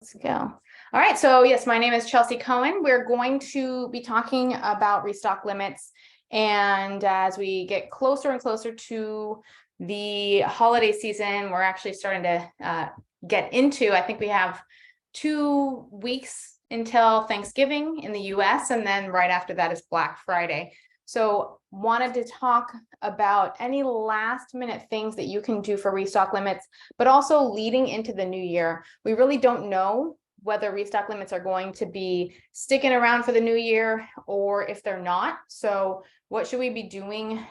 Let's go. All right. So yes, my name is Chelsea Cohen. We're going to be talking about restock limits. And as we get closer and closer to the holiday season, we're actually starting to get into, I think we have 2 weeks until Thanksgiving in the US. And then right after that is Black Friday. So wanted to talk about any last minute things that you can do for restock limits, but also leading into the new year. We really don't know whether restock limits are going to be sticking around for the new year or if they're not. So what should we be doing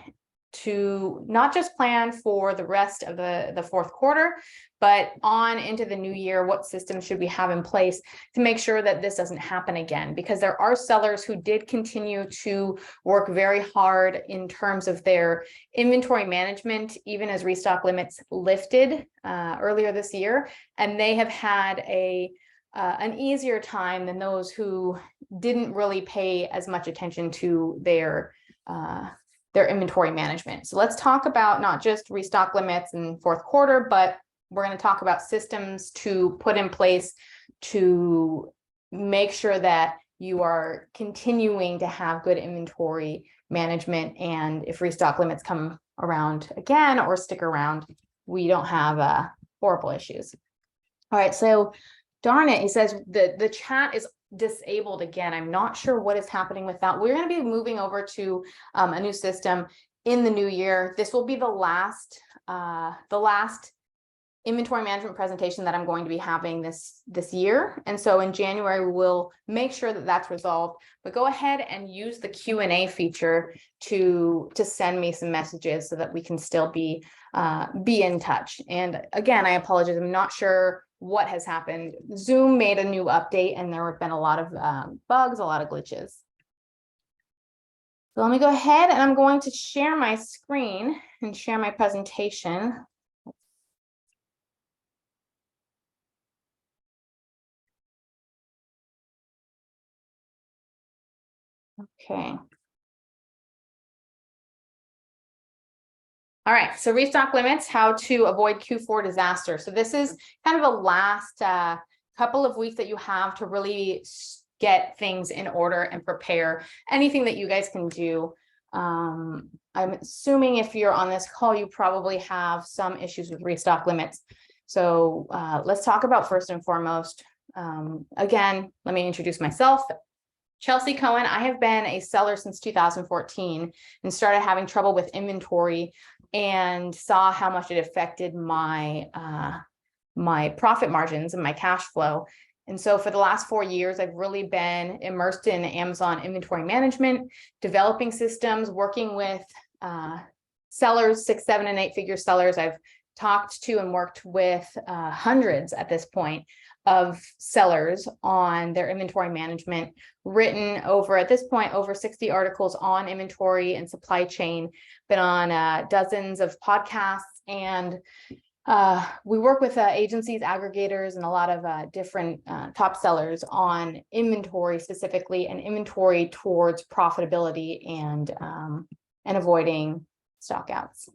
to not just plan for the rest of the fourth quarter, but on into the new year? What systems should we have in place to make sure that this doesn't happen again? Because there are sellers who did continue to work very hard in terms of their inventory management, even as restock limits lifted earlier this year, and they have had an easier time than those who didn't really pay as much attention to their inventory management. So let's talk about not just restock limits in fourth quarter, but we're going to talk about systems to put in place to make sure that you are continuing to have good inventory management. And if restock limits come around again or stick around, we don't have horrible issues. All right, so darn it, he says the chat is disabled again. I'm not sure what is happening with that. We're going to be moving over to a new system in the new year. This will be the last inventory management presentation that I'm going to be having this year. And so in January, we'll make sure that that's resolved, but go ahead and use the Q&A feature to send me some messages so that we can still be in touch. And again, I apologize. I'm not sure what has happened. Zoom made a new update and there have been a lot of bugs, a lot of glitches. So let me go ahead and I'm going to share my screen and share my presentation. Okay. All right, so restock limits, how to avoid Q4 disaster. So this is kind of a last couple of weeks that you have to really get things in order and prepare anything that you guys can do. I'm assuming if you're on this call, you probably have some issues with restock limits. So let's talk about first and foremost. Again, let me introduce myself. Chelsea Cohen. I have been a seller since 2014 and started having trouble with inventory and saw how much it affected my my profit margins and my cash flow. And so for the last 4 years, I've really been immersed in Amazon inventory management, developing systems, working with sellers, 6, 7, and 8 figure sellers. I've talked to and worked with hundreds at this point of sellers on their inventory management, written over, at this point, over 60 articles on inventory and supply chain, been on dozens of podcasts, and we work with agencies, aggregators, and a lot of different top sellers on inventory specifically, and inventory towards profitability and avoiding stockouts.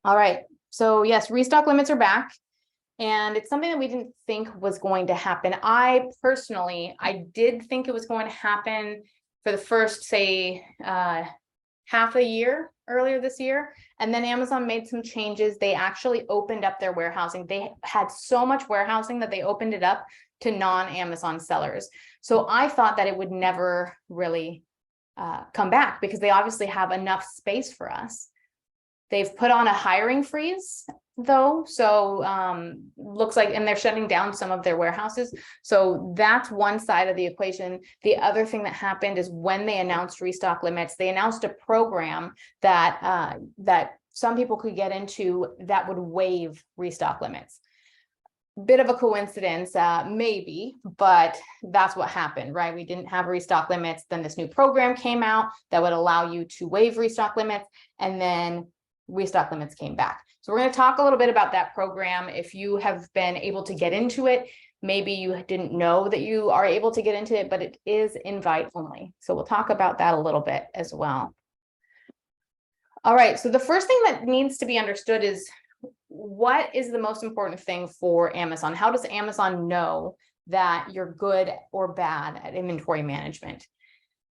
All right, so yes, restock limits are back. And it's something that we didn't think was going to happen. I personally did think it was going to happen for the first, say, half a year earlier this year. And then Amazon made some changes. They actually opened up their warehousing. They had so much warehousing that they opened it up to non-Amazon sellers. So I thought that it would never really come back because they obviously have enough space for us. They've put on a hiring freeze though. So looks like, and they're shutting down some of their warehouses. So that's one side of the equation. The other thing that happened is when they announced restock limits, they announced a program that that some people could get into that would waive restock limits. Bit of a coincidence, maybe, but that's what happened, right? We didn't have restock limits. Then this new program came out that would allow you to waive restock limits, and then restock limits came back. So we're going to talk a little bit about that program. If you have been able to get into it, maybe you didn't know that you are able to get into it, but it is invite only. So we'll talk about that a little bit as well. All right, so the first thing that needs to be understood is what is the most important thing for Amazon? How does Amazon know that you're good or bad at inventory management?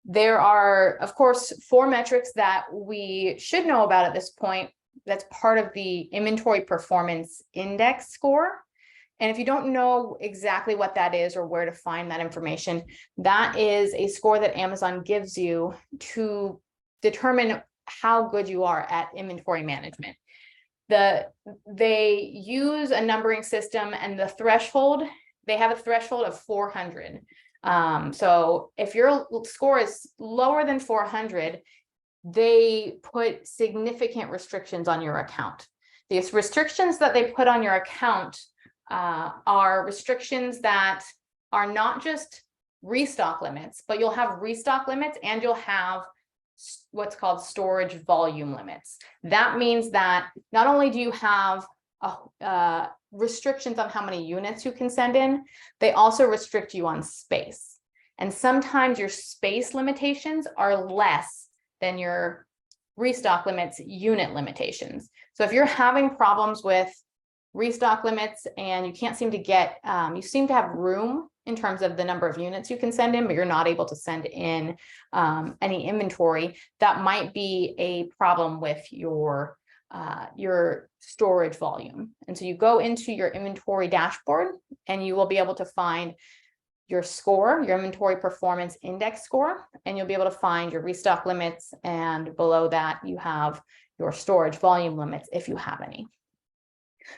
There are, of course, 4 metrics that we should know about at this point. That's part of the inventory performance index score. And if you don't know exactly what that is or where to find that information, that is a score that Amazon gives you to determine how good you are at inventory management. They use a numbering system, and the threshold, they have a threshold of 400. So if your score is lower than 400, they put significant restrictions on your account. These restrictions that they put on your account are restrictions that are not just restock limits, but you'll have restock limits and you'll have what's called storage volume limits. That means that not only do you have restrictions on how many units you can send in, they also restrict you on space. And sometimes your space limitations are less than your restock limits unit limitations. So if you're having problems with restock limits and you can't seem to get, you seem to have room in terms of the number of units you can send in, but you're not able to send in any inventory, that might be a problem with your storage volume. And so you go into your inventory dashboard and you will be able to find your score, your inventory performance index score, and you'll be able to find your restock limits, and below that you have your storage volume limits if you have any.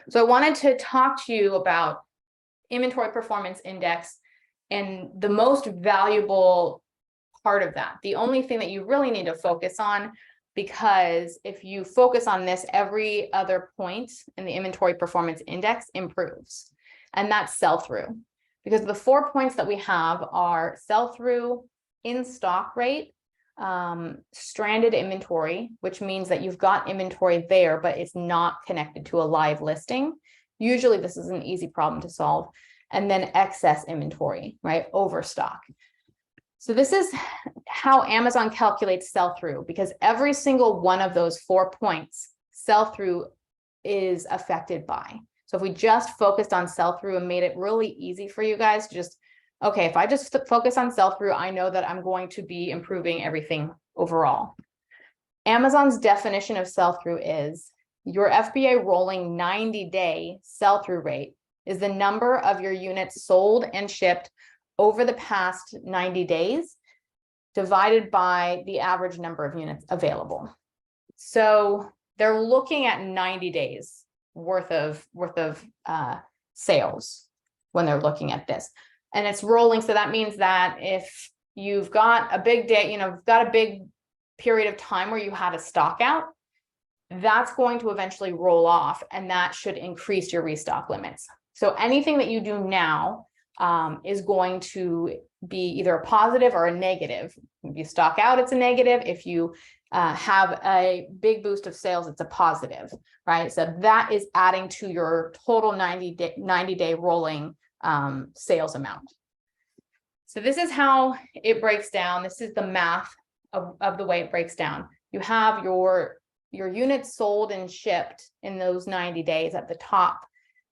So I wanted to talk to you about inventory performance index and the most valuable part of that. The only thing that you really need to focus on, because if you focus on this, every other point in the inventory performance index improves, and that's sell-through. Because the 4 points that we have are sell-through, in-stock rate, stranded inventory, which means that you've got inventory there, but it's not connected to a live listing. Usually this is an easy problem to solve. And then excess inventory, right? Overstock. So this is how Amazon calculates sell-through, because every single one of those 4 points, sell-through is affected by. So if we just focused on sell-through and made it really easy for you guys to just, okay, if I just focus on sell-through, I know that I'm going to be improving everything overall. Amazon's definition of sell-through is your FBA rolling 90-day sell-through rate is the number of your units sold and shipped over the past 90 days divided by the average number of units available. So they're looking at 90 days worth of sales when they're looking at this, and it's rolling. So that means that if you've got a big day, you've got a big period of time where you had a stock out, that's going to eventually roll off, and that should increase your restock limits. So anything that you do now is going to be either a positive or a negative. If you stock out, it's a negative. If you have a big boost of sales, it's a positive, right? So that is adding to your total 90-day rolling sales amount. So this is how it breaks down. This is the math of the way it breaks down. You have your units sold and shipped in those 90 days at the top,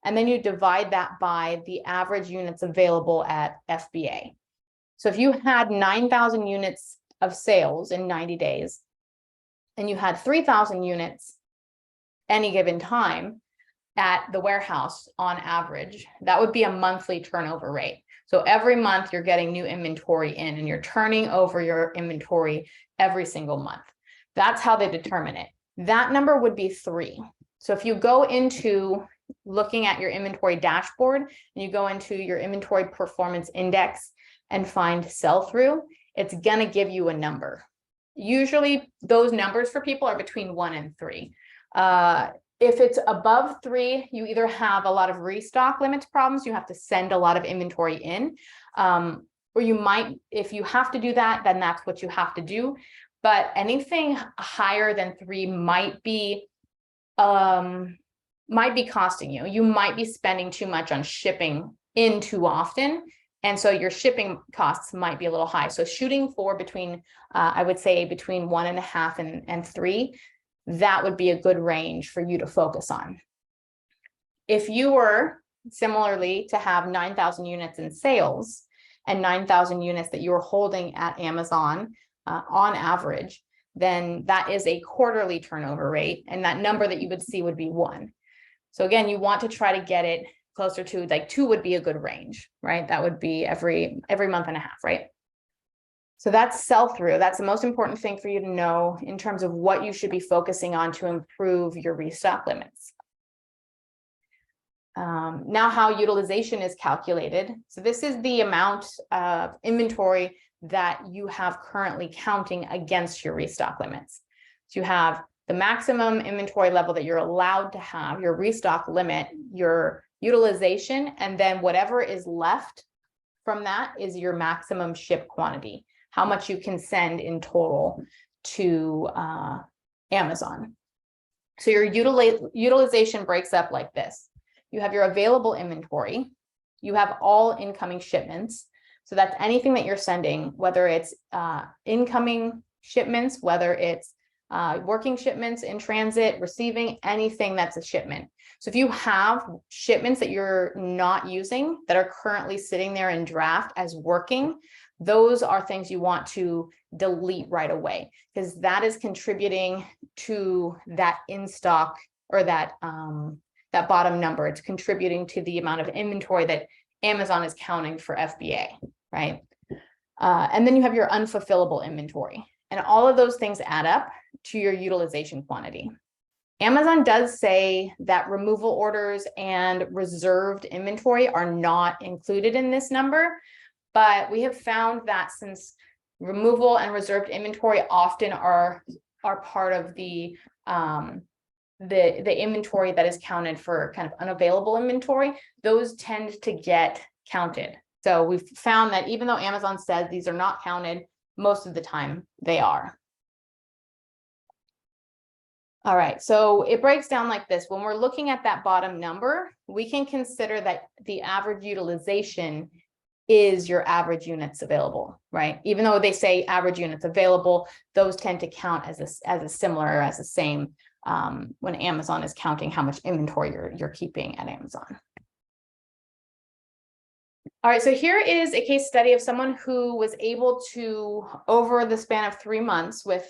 and then you divide that by the average units available at FBA. So if you had 9,000 units of sales in 90 days, and you had 3,000 units any given time at the warehouse on average, that would be a monthly turnover rate. So every month you're getting new inventory in, and you're turning over your inventory every single month. That's how they determine it. That number would be 3. So if you go into looking at your inventory dashboard and you go into your inventory performance index and find sell-through, it's going to give you a number. Usually those numbers for people are between 1 and 3. If it's above 3, you either have a lot of restock limits problems, you have to send a lot of inventory in, or you might, if you have to do that, then that's what you have to do. But anything higher than 3 might be costing you. You might be spending too much on shipping in too often. And so your shipping costs might be a little high. So shooting for between, I would say between 1.5 and 3, that would be a good range for you to focus on. if you were similarly to have 9,000 units in sales and 9,000 units that you were holding at Amazon on average, then that is a quarterly turnover rate. And that number that you would see would be 1. So again, you want to try to get it closer to like 2 would be a good range, right? That would be every month and a half, right? So that's sell-through. That's the most important thing for you to know in terms of what you should be focusing on to improve your restock limits. Now how utilization is calculated. So this is the amount of inventory that you have currently counting against your restock limits. So you have the maximum inventory level that you're allowed to have, your restock limit, your utilization, and then whatever is left from that is your maximum ship quantity, how much you can send in total to Amazon. So your utilization breaks up like this. You have your available inventory, you have all incoming shipments. So that's anything that you're sending, whether it's incoming shipments, whether it's working shipments in transit, receiving, anything that's a shipment. So if you have shipments that you're not using that are currently sitting there in draft as working, those are things you want to delete right away, because that is contributing to that in stock or that bottom number. It's contributing to the amount of inventory that Amazon is counting for FBA, right? And then you have your unfulfillable inventory, and all of those things add up to your utilization quantity. Amazon does say that removal orders and reserved inventory are not included in this number, but we have found that since removal and reserved inventory often are part of the inventory that is counted for kind of unavailable inventory, those tend to get counted. So we've found that even though Amazon says these are not counted, most of the time they are. All right, so it breaks down like this. When we're looking at that bottom number, we can consider that the average utilization is your average units available, right? Even though they say average units available, those tend to count as a similar, or as the same when Amazon is counting how much inventory you're keeping at Amazon. All right, so here is a case study of someone who was able to, over the span of 3 months with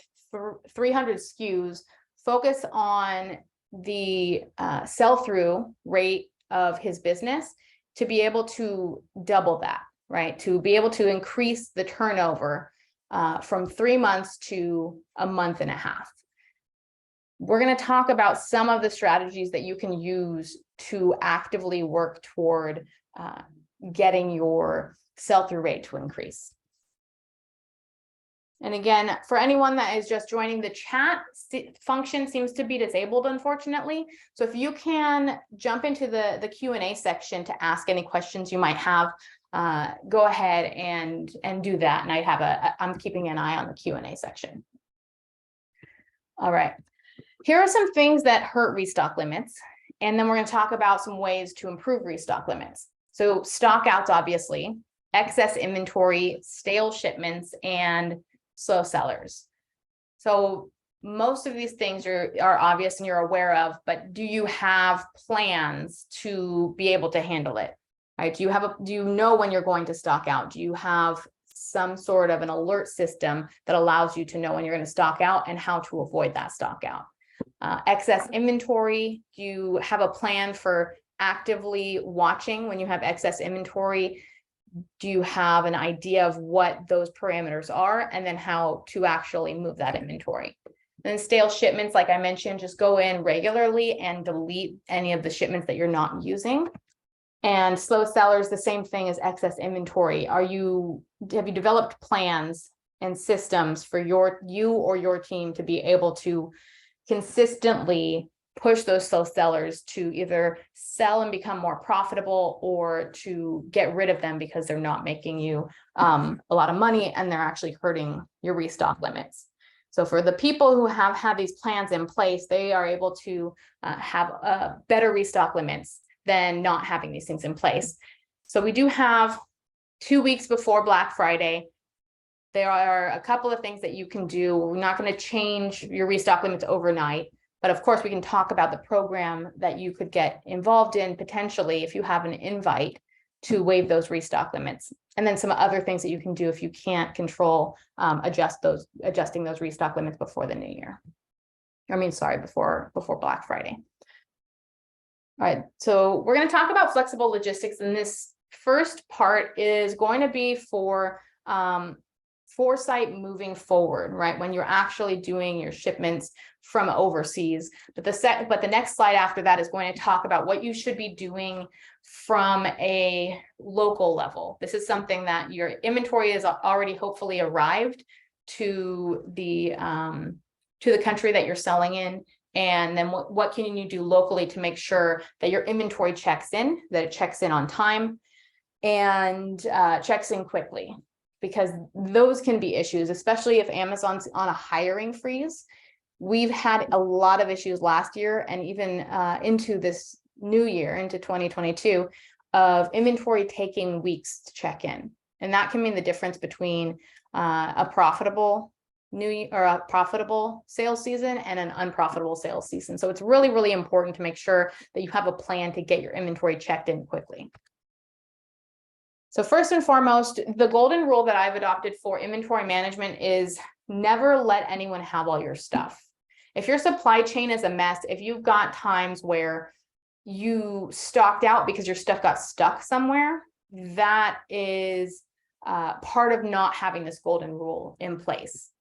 300 SKUs, focus on the sell-through rate of his business to be able to double that, right? To be able to increase the turnover from 3 months to a month and a half. We're going to talk about some of the strategies that you can use to actively work toward getting your sell-through rate to increase. And again, for anyone that is just joining, the chat function seems to be disabled, unfortunately. So if you can jump into the Q&A section to ask any questions you might have, go ahead and do that. And I'm keeping an eye on the Q&A section. All right. Here are some things that hurt restock limits. And then we're going to talk about some ways to improve restock limits. So stockouts, obviously, excess inventory, stale shipments, and slow sellers. So most of these things are obvious and you're aware of, but do you have plans to be able to handle it? Right? Do you know when you're going to stock out? Do you have some sort of an alert system that allows you to know when you're going to stock out and how to avoid that stock out? Excess inventory, do you have a plan for actively watching when you have excess inventory? Do you have an idea of what those parameters are and then how to actually move that inventory? And then stale shipments, like I mentioned, just go in regularly and delete any of the shipments that you're not using. And slow sellers, the same thing as excess inventory. Have you developed plans and systems for you or your team to be able to consistently push those slow sellers to either sell and become more profitable or to get rid of them because they're not making you a lot of money and they're actually hurting your restock limits? So for the people who have had these plans in place, they are able to have better restock limits than not having these things in place. So we do have 2 weeks before Black Friday. There are a couple of things that you can do. We're not going to change your restock limits overnight, But of course, we can talk about the program that you could get involved in potentially if you have an invite to waive those restock limits. And then some other things that you can do if you can't control adjusting those restock limits before the new year. I mean, sorry, before Black Friday. All right, so we're going to talk about flexible logistics, and this first part is going to be for foresight moving forward, right? When you're actually doing your shipments from overseas. But the next slide after that is going to talk about what you should be doing from a local level. This is something that your inventory is already hopefully arrived to the country that you're selling in. And then what can you do locally to make sure that your inventory checks in, that it checks in on time and checks in quickly, because those can be issues, especially if Amazon's on a hiring freeze. We've had a lot of issues last year and even into this new year, into 2022, of inventory taking weeks to check in. And that can mean the difference between a profitable sales season and an unprofitable sales season. So it's really, really important to make sure that you have a plan to get your inventory checked in quickly. So first and foremost, the golden rule that I've adopted for inventory management is never let anyone have all your stuff. If your supply chain is a mess, if you've got times where you stocked out because your stuff got stuck somewhere, that is part of not having this golden rule in place.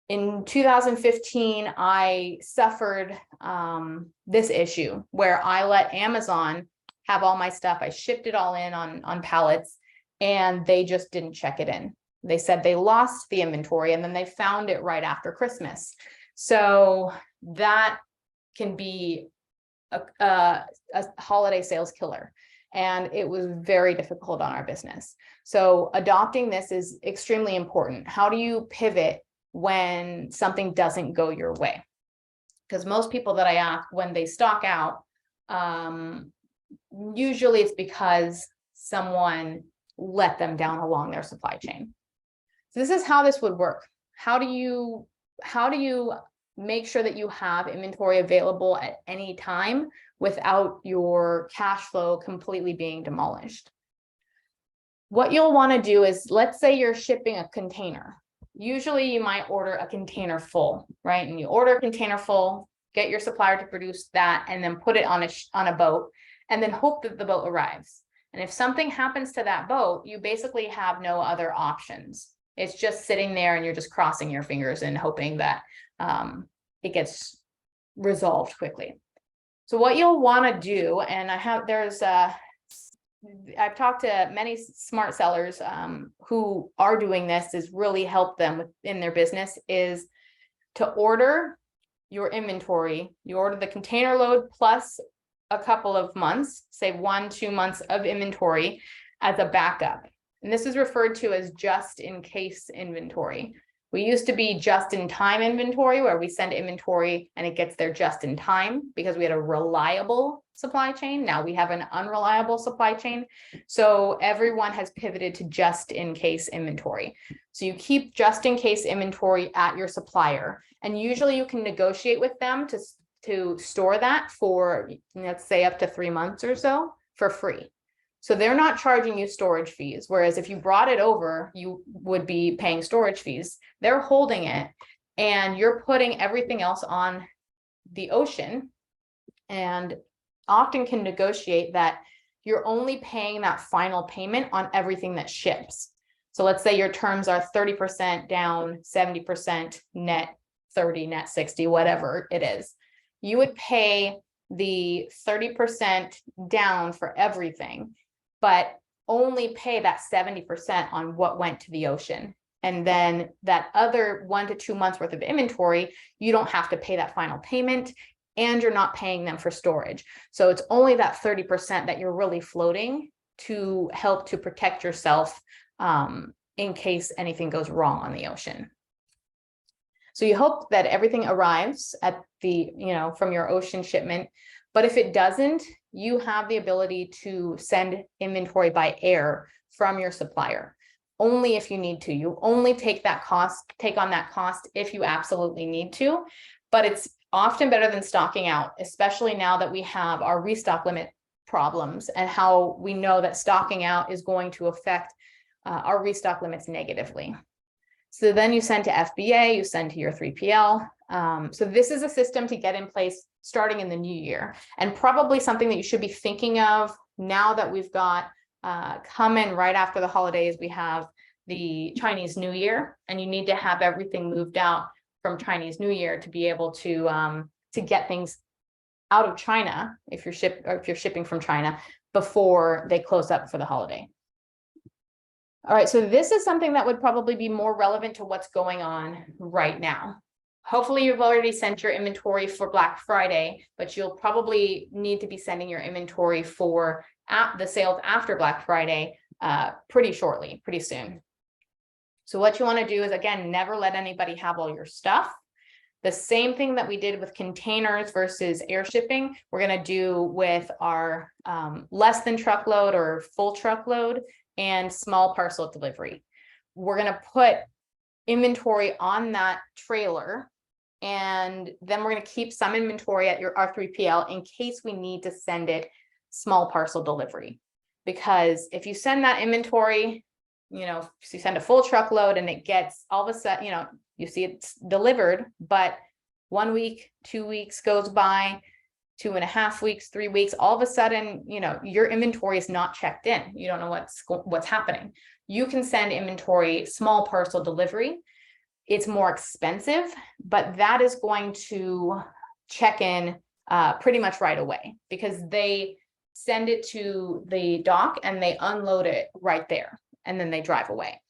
In 2015, I suffered this issue where I let Amazon have all my stuff. I shipped it all in on pallets, and they just didn't check it in. They said they lost the inventory and then they found it right after Christmas. So that can be a holiday sales killer. And it was very difficult on our business. So adopting this is extremely important. How do you pivot when something doesn't go your way? Because most people that I ask when they stock out, usually it's because someone let them down along their supply chain. So this is how this would work. How do you make sure that you have inventory available at any time without your cash flow completely being demolished? What you'll want to do is, let's say you're shipping a container. Usually you might order a container full, right? And you order a container full, get your supplier to produce that, and then put it on a boat, and then hope that the boat arrives. And if something happens to that boat, you basically have no other options. It's just sitting there and you're just crossing your fingers and hoping that it gets resolved quickly. So what you'll want to do, and I've talked to many smart sellers who are doing this, is really help them in their business, is to order your inventory. You order the container load plus a couple of months, say 1-2 months of inventory as a backup. And this is referred to as just in case inventory. We used to be just in time inventory, where we send inventory and it gets there just in time because we had a reliable supply chain. Now we have an unreliable supply chain. So everyone has pivoted to just in case inventory. So you keep just in case inventory at your supplier, and usually you can negotiate with them to store that for, let's say, up to 3 months or so for free. So they're not charging you storage fees. Whereas if you brought it over, you would be paying storage fees. They're holding it, and you're putting everything else on the ocean, and often can negotiate that you're only paying that final payment on everything that ships. So let's say your terms are 30% down, 70% net 30, net 60, whatever it is. You would pay the 30% down for everything, but only pay that 70% on what went to the ocean. And then that other 1 to 2 months worth of inventory, you don't have to pay that final payment, and you're not paying them for storage. So it's only that 30% that you're really floating to help to protect yourself in case anything goes wrong on the ocean. So you hope that everything arrives at the, from your ocean shipment. But if it doesn't, you have the ability to send inventory by air from your supplier, only if you need to. You only take on that cost if you absolutely need to, but it's often better than stocking out, especially now that we have our restock limit problems and how we know that stocking out is going to affect our restock limits negatively. So then you send to FBA, you send to your 3PL. So this is a system to get in place starting in the new year, and probably something that you should be thinking of now that we've got coming right after the holidays. We have the Chinese New Year, and you need to have everything moved out from Chinese New Year to be able to get things out of China if you're shipping from China before they close up for the holiday. All right, so this is something that would probably be more relevant to what's going on right now. Hopefully you've already sent your inventory for Black Friday, but you'll probably need to be sending your inventory for the sales after Black Friday pretty shortly, pretty soon. So what you want to do is, again, never let anybody have all your stuff. The same thing that we did with containers versus air shipping, we're going to do with our less than truckload or full truckload and small parcel delivery. We're going to put inventory on that trailer, and then we're going to keep some inventory at our 3PL in case we need to send it small parcel delivery. Because if you send that inventory, if you send a full truckload and it gets all of a sudden, you see it's delivered, but 1 week, 2 weeks goes by, 2.5 weeks, 3 weeks, all of a sudden, your inventory is not checked in. You don't know what's happening. You can send inventory small parcel delivery. It's more expensive, but that is going to check in pretty much right away, because they send it to the dock and they unload it right there, and then they drive away.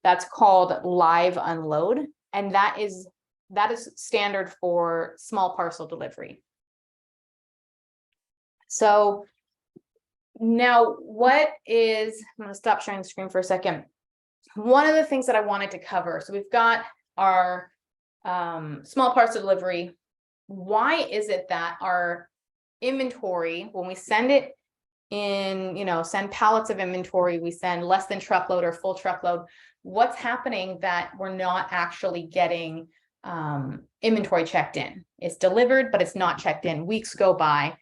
That's called live unload, and that is standard for small parcel delivery. So now I'm going to stop sharing the screen for a second. One of the things that I wanted to cover, so we've got our small parcel delivery. Why is it that our inventory, when we send it in, send pallets of inventory, we send less than truckload or full truckload, what's happening that we're not actually getting inventory checked in? It's delivered, but it's not checked in. Weeks go by.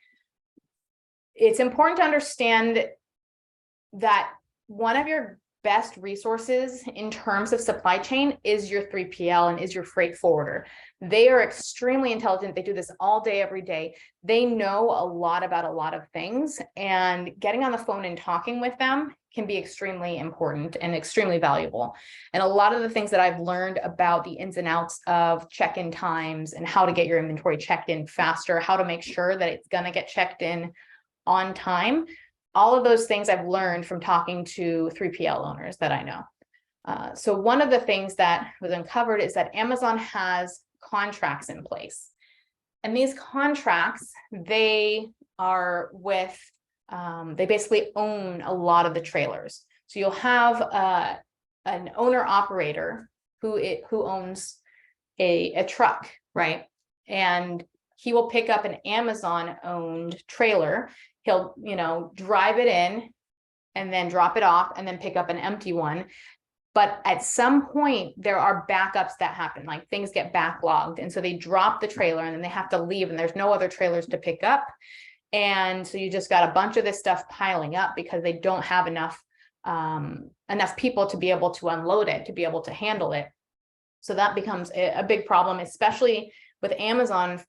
It's important to understand that one of your best resources in terms of supply chain is your 3PL and is your freight forwarder. They are extremely intelligent. They do this all day, every day. They know a lot about a lot of things, and getting on the phone and talking with them can be extremely important and extremely valuable. And a lot of the things that I've learned about the ins and outs of check-in times and how to get your inventory checked in faster, how to make sure that it's going to get checked in on time, all of those things I've learned from talking to 3PL owners that I know. So one of the things that was uncovered is that Amazon has contracts in place. And these contracts, they are with, they basically own a lot of the trailers. So you'll have an owner operator who owns a truck, right? And he will pick up an Amazon owned trailer. He'll, drive it in and then drop it off and then pick up an empty one. But at some point, there are backups that happen, like things get backlogged. And so they drop the trailer and then they have to leave, and there's no other trailers to pick up. And so you just got a bunch of this stuff piling up because they don't have enough people to be able to unload it, to be able to handle it. So that becomes a big problem, especially with Amazon,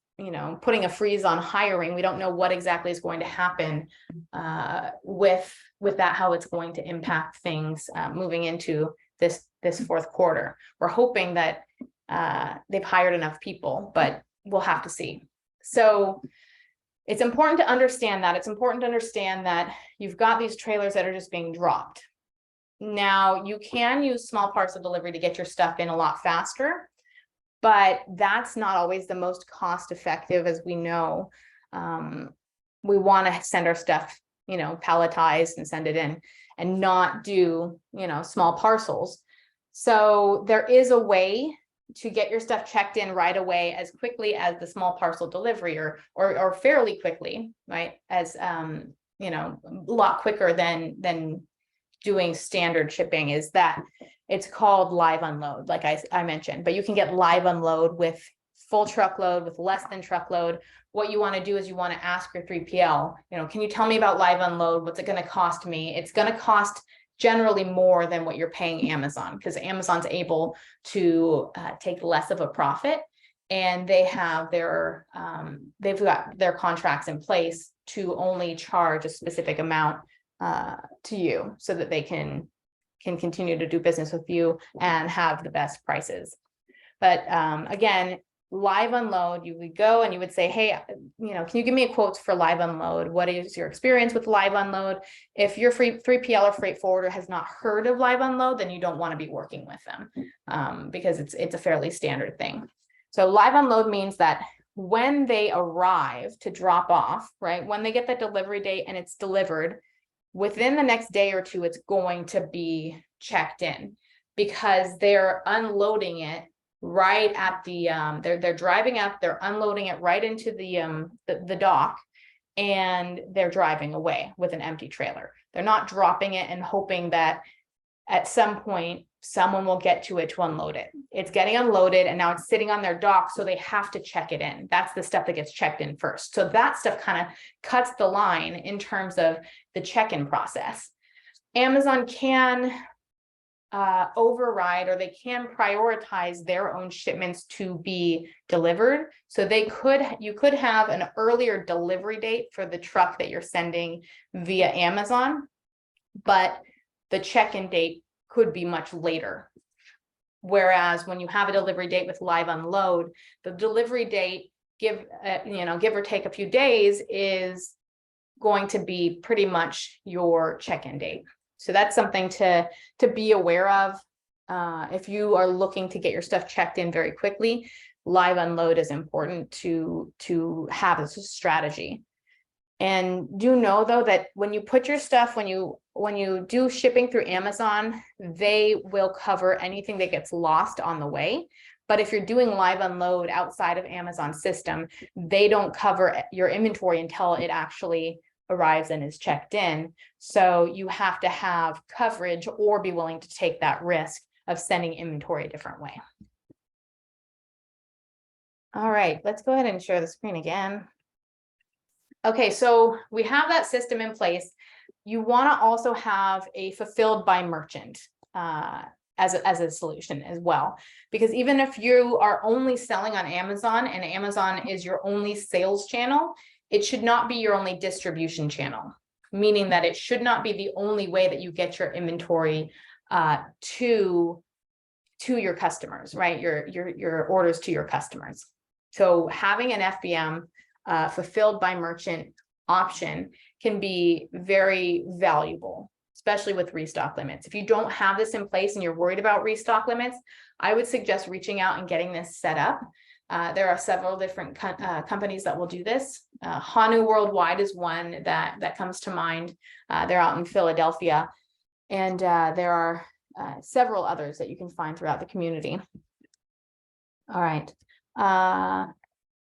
putting a freeze on hiring. We don't know what exactly is going to happen with that, how it's going to impact things moving into this fourth quarter. We're hoping that they've hired enough people, but we'll have to see. So it's important to understand that. It's important to understand that you've got these trailers that are just being dropped. Now, you can use small parcel delivery to get your stuff in a lot faster, but that's not always the most cost effective. As we know, we want to send our stuff, palletized and send it in, and not do, small parcels. So there is a way to get your stuff checked in right away, as quickly as the small parcel delivery, or fairly quickly, right? As a lot quicker than doing standard shipping, is that it's called live unload, like I mentioned, but you can get live unload with full truckload, with less than truckload, what you want to do is you want to ask your 3PL, can you tell me about live unload? What's it going to cost me? It's going to cost generally more than what you're paying Amazon, because Amazon's able to take less of a profit, and they have they've got their contracts in place to only charge a specific amount to you, so that they can continue to do business with you and have the best prices. But again, live unload, you would go and you would say, hey, can you give me a quote for live unload? What is your experience with live unload? If your 3PL or freight forwarder has not heard of live unload, then you don't want to be working with them, because it's a fairly standard thing. So live unload means that when they arrive to drop off, right, when they get the delivery date and it's delivered, within the next day or two, it's going to be checked in, because they're unloading it right at the they're driving up, they're unloading it right into the dock, and they're driving away with an empty trailer. They're not dropping it and hoping that at some point someone will get to it to unload it. It's getting unloaded and now it's sitting on their dock, so they have to check it in. That's the stuff that gets checked in first. So that stuff kind of cuts the line in terms of the check-in process. Amazon can override, or they can prioritize their own shipments to be delivered. So you could have an earlier delivery date for the truck that you're sending via Amazon, but the check-in date could be much later. Whereas when you have a delivery date with live unload, the delivery date, give or take a few days, is going to be pretty much your check-in date. So that's something to be aware of. If you are looking to get your stuff checked in very quickly, live unload is important to have as a strategy. And do know, though, that when you put your stuff, when you do shipping through Amazon, they will cover anything that gets lost on the way. But if you're doing live unload outside of Amazon's system, they don't cover your inventory until it actually arrives and is checked in. So you have to have coverage or be willing to take that risk of sending inventory a different way. All right, let's go ahead and share the screen again. Okay, so we have that system in place. You want to also have a fulfilled by merchant as a solution as well, because even if you are only selling on Amazon and Amazon is your only sales channel, it should not be your only distribution channel, meaning that it should not be the only way that you get your inventory to your customers, right? Your orders to your customers. So having an FBM fulfilled by merchant option can be very valuable, especially with restock limits. If you don't have this in place and you're worried about restock limits, I would suggest reaching out and getting this set up. There are several different companies that will do this. Hanu Worldwide is one that comes to mind. They're out in Philadelphia, and there are several others that you can find throughout the community. All right,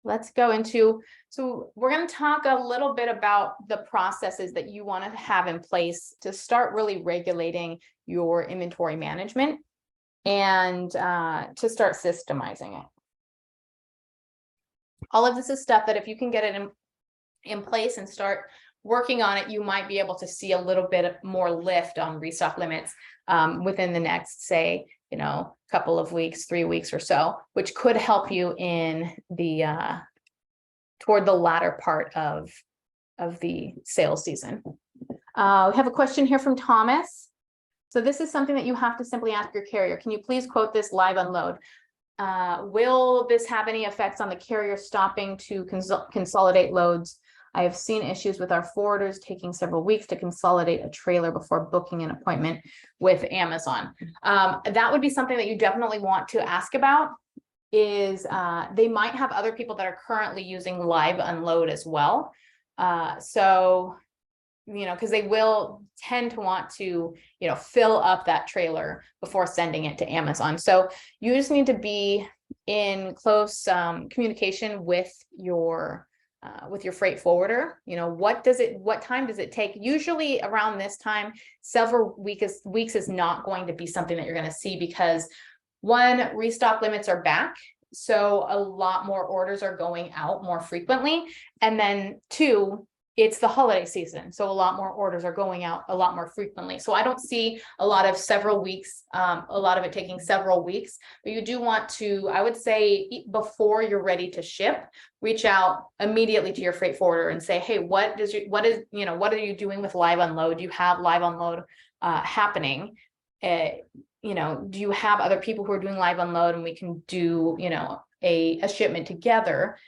let's go into, so we're going to talk a little bit about the processes that you want to have in place to start really regulating your inventory management and to start systemizing it. All of this is stuff that if you can get it in place and start working on it, you might be able to see a little bit more lift on restock limits within the next, say, couple of weeks, 3 weeks or so, which could help you in the toward the latter part of the sales season. We have a question here from Thomas. So this is something that you have to simply ask your carrier. Can you please quote this live unload? Will this have any effects on the carrier stopping to consolidate loads? I have seen issues with our forwarders taking several weeks to consolidate a trailer before booking an appointment with Amazon. That would be something that you definitely want to ask about. Is they might have other people that are currently using live unload as well. So, because they will tend to want to, fill up that trailer before sending it to Amazon. So you just need to be in close communication with your freight forwarder. What time does it take? Usually around this time, several weeks is not going to be something that you're going to see, because one, restock limits are back, So a lot more orders are going out more frequently. And then two, it's the holiday season. So a lot more orders are going out a lot more frequently. So I don't see a lot of several weeks, a lot of it taking several weeks, but you do want to, I would say before you're ready to ship, reach out immediately to your freight forwarder and say, hey, what are you doing with live unload? Do you have live unload happening? Do you have other people who are doing live unload, and we can do, a shipment together?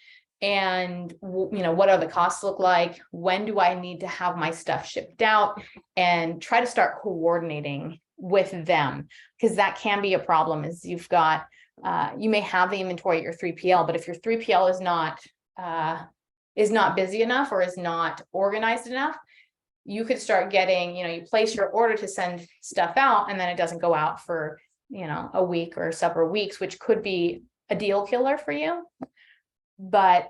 And what are the costs look like? When do I need to have my stuff shipped out? And try to start coordinating with them, because that can be a problem. Is you've got you may have the inventory at your 3PL, but if your 3PL is not busy enough or is not organized enough, you could start getting, you place your order to send stuff out, and then it doesn't go out for a week or several weeks, which could be a deal killer for you. But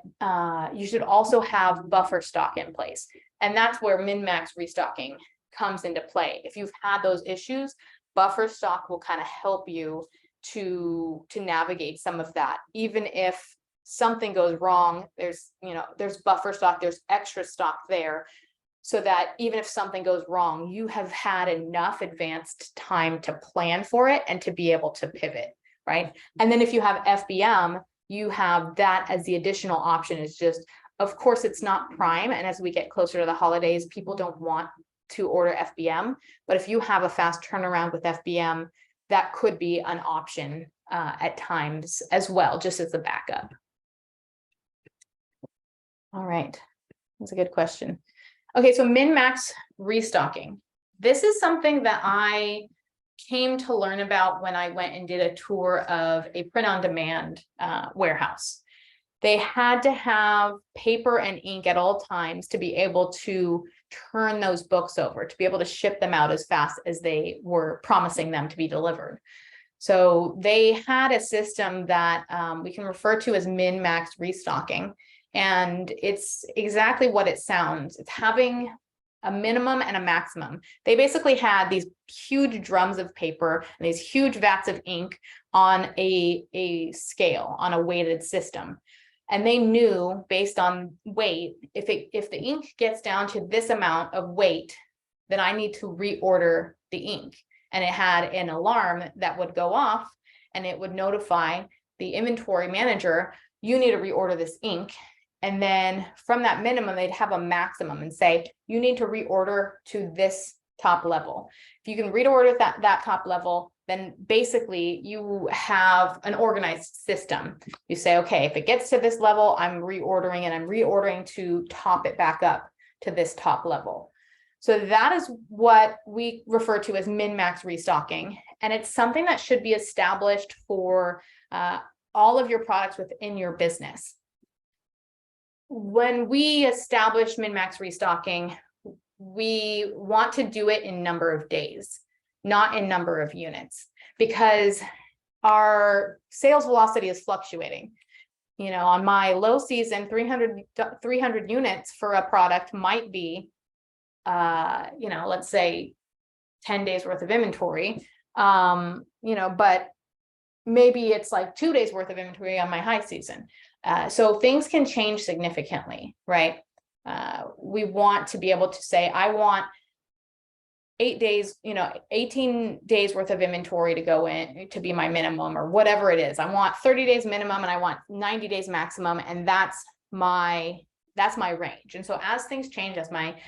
you should also have buffer stock in place. And that's where min-max restocking comes into play. If you've had those issues, buffer stock will kind of help you to navigate some of that. Even if something goes wrong, there's buffer stock, there's extra stock there, so that even if something goes wrong, you have had enough advanced time to plan for it and to be able to pivot, right? And then if you have FBM, you have that as the additional option. Is just, of course, it's not prime. And as we get closer to the holidays, people don't want to order FBM. But if you have a fast turnaround with FBM, that could be an option at times as well, just as a backup. All right, that's a good question. Okay, so min-max restocking. This is something that I came to learn about when I went and did a tour of a print-on-demand warehouse. They had to have paper and ink at all times to be able to turn those books over, to be able to ship them out as fast as they were promising them to be delivered. So they had a system that we can refer to as min-max restocking. And it's exactly what it sounds. It's having a minimum and a maximum. They basically had these huge drums of paper and these huge vats of ink on a scale, on a weighted system. And they knew, based on weight, if the ink gets down to this amount of weight, then I need to reorder the ink. And it had an alarm that would go off, and it would notify the inventory manager, you need to reorder this ink. And then from that minimum, they'd have a maximum and say, you need to reorder to this top level. If you can reorder that top level, then basically you have an organized system. You say, okay, if it gets to this level, I'm reordering, and I'm reordering to top it back up to this top level. So that is what we refer to as min-max restocking. And it's something that should be established for all of your products within your business. When we establish min-max restocking, we want to do it in number of days, not in number of units, because our sales velocity is fluctuating. On my low season, 300 units for a product might be, let's say 10 days worth of inventory, but maybe it's like 2 days worth of inventory on my high season. So things can change significantly, right? We want to be able to say, I want 8 days, 18 days worth of inventory to go in to be my minimum, or whatever it is. I want 30 days minimum, and I want 90 days maximum. And that's my range. And so as things change, as my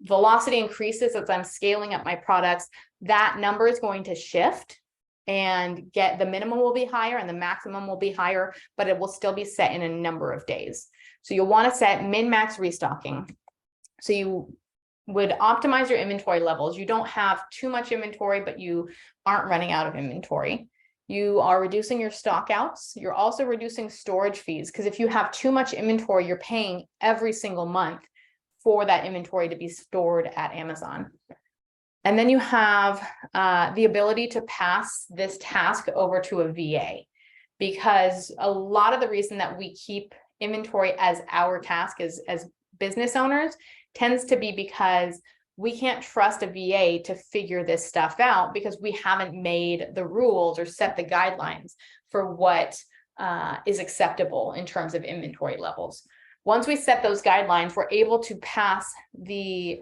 velocity increases, as I'm scaling up my products, that number is going to shift. And the minimum will be higher and the maximum will be higher, but it will still be set in a number of days. So you'll want to set min-max restocking. So you would optimize your inventory levels. You don't have too much inventory, but you aren't running out of inventory. You are reducing your stock outs. You're also reducing storage fees, because if you have too much inventory, you're paying every single month for that inventory to be stored at Amazon. And then you have the ability to pass this task over to a VA, because a lot of the reason that we keep inventory as our task as business owners tends to be because we can't trust a VA to figure this stuff out, because we haven't made the rules or set the guidelines for what is acceptable in terms of inventory levels. Once we set those guidelines, we're able to pass the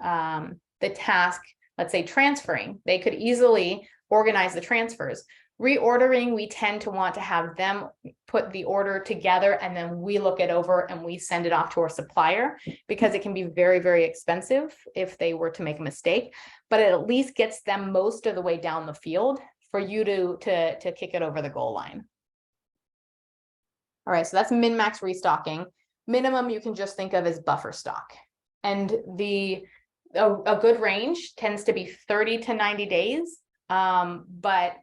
task, let's say transferring. They could easily organize the transfers. Reordering, we tend to want to have them put the order together and then we look it over and we send it off to our supplier, because it can be very, very expensive if they were to make a mistake, but it at least gets them most of the way down the field for you to kick it over the goal line. All right, so that's min-max restocking. Minimum you can just think of as buffer stock. And a good range tends to be 30 to 90 days, but